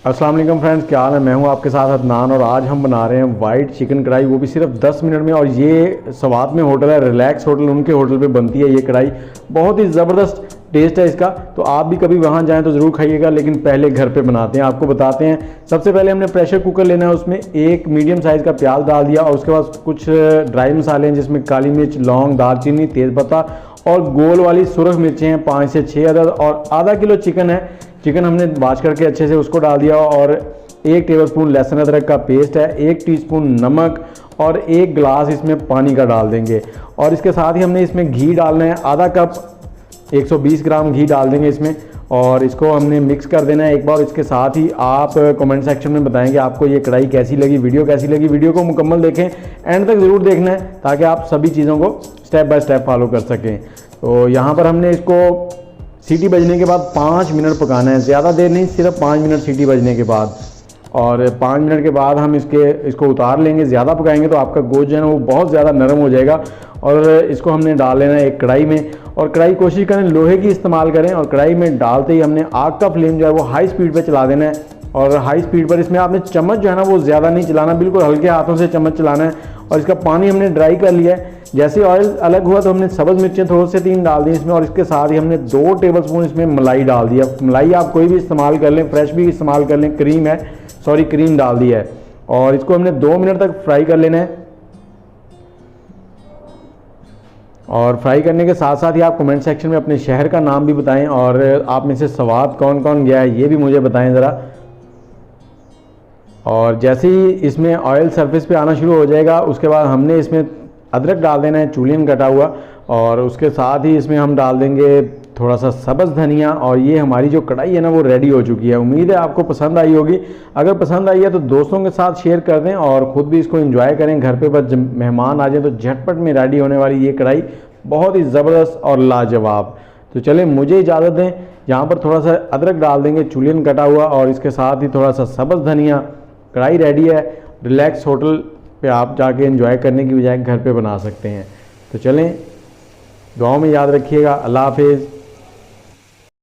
अस्सलाम वालेकुम फ्रेंड्स, क्या हाल है। मैं हूं आपके साथ अदनान और आज हम बना रहे हैं वाइट चिकन कढ़ाई, वो भी सिर्फ 10 मिनट में। और ये स्वाद में होटल है रिलैक्स होटल, उनके होटल पे बनती है ये कढ़ाई। बहुत ही ज़बरदस्त टेस्ट है इसका, तो आप भी कभी वहाँ जाएं तो ज़रूर खाइएगा। लेकिन पहले घर पे बनाते हैं, आपको बताते हैं। सबसे पहले हमने प्रेशर कुकर लेना है, उसमें एक मीडियम साइज़ का प्याज डाल दिया और उसके बाद कुछ ड्राई मसाले हैं जिसमें काली मिर्च, लौंग, दालचीनी, तेज़पत्ता और गोल वाली सुरख मिर्चें हैं 5 से 6 अदद। और आधा किलो चिकन है, चिकन हमने वाश करके अच्छे से उसको डाल दिया। और 1 टेबलस्पून लहसुन अदरक का पेस्ट है, 1 टीस्पून नमक और 1 गिलास इसमें पानी का डाल देंगे। और इसके साथ ही हमने इसमें घी डालना है, आधा कप 120 ग्राम घी डाल देंगे इसमें। और इसको हमने मिक्स कर देना है एक बार। इसके साथ ही आप कमेंट सेक्शन में बताएंगे आपको ये कढ़ाई कैसी लगी, वीडियो कैसी लगी। वीडियो को मुकम्मल देखें, एंड तक ज़रूर देखना है ताकि आप सभी चीज़ों को स्टेप बाय स्टेप फॉलो कर सकें। तो यहाँ पर हमने इसको सीटी बजने के बाद 5 मिनट पकाना है, ज़्यादा देर नहीं, सिर्फ 5 मिनट सीटी बजने के बाद। और 5 मिनट के बाद हम इसको उतार लेंगे। ज़्यादा पकाएंगे तो आपका गोश्त जो है ना वो बहुत ज़्यादा नरम हो जाएगा। और इसको हमने डाल लेना है एक कढ़ाई में। और कढ़ाई कोशिश करें लोहे की इस्तेमाल करें। और कढ़ाई में डालते ही हमने आग का फ्लेम जो है वो हाई स्पीड पे चला देना है। और हाई स्पीड पर इसमें आपने चम्मच जो है ना वो ज़्यादा नहीं चलाना, बिल्कुल हल्के हाथों से चम्मच चलाना है। और इसका पानी हमने ड्राई कर लिया है। जैसे ऑयल अलग हुआ तो हमने सब्ज़ मिर्चें थोड़े से 3 डाल दी इसमें। और इसके साथ ही हमने 2 टेबलस्पून इसमें मलाई डाल दिया। मलाई आप कोई भी इस्तेमाल कर लें, फ्रेश भी इस्तेमाल कर लें। क्रीम डाल दी है। और इसको हमने 2 मिनट तक फ्राई कर लेना है। और फ्राई करने के साथ साथ ही आप कमेंट सेक्शन में अपने शहर का नाम भी बताएं और आप में से स्वाद कौन कौन गया है ये भी मुझे बताएं ज़रा। और जैसे ही इसमें ऑयल सरफेस पे आना शुरू हो जाएगा उसके बाद हमने इसमें अदरक डाल देना है, चूलियन कटा हुआ। और उसके साथ ही इसमें हम डाल देंगे थोड़ा सा सब्ज़ धनिया। और ये हमारी जो कढ़ाई है ना वो रेडी हो चुकी है। उम्मीद है आपको पसंद आई होगी। अगर पसंद आई है तो दोस्तों के साथ शेयर कर दें और ख़ुद भी इसको एंजॉय करें घर पे। बस जब मेहमान आ जाए तो झटपट में रेडी होने वाली ये कढ़ाई बहुत ही ज़बरदस्त और लाजवाब। तो चलें मुझे इजाज़त दें। यहाँ पर थोड़ा सा अदरक डाल देंगे, चूलियन कटा हुआ, और इसके साथ ही थोड़ा सा सब्ज़ धनिया। कढ़ाई रेडी है। रिलैक्स होटल पे आप जाके एंजॉय करने की बजाय घर पे बना सकते हैं। तो चलें, दुआओं में याद रखिएगा। अल्लाह हाफिज़।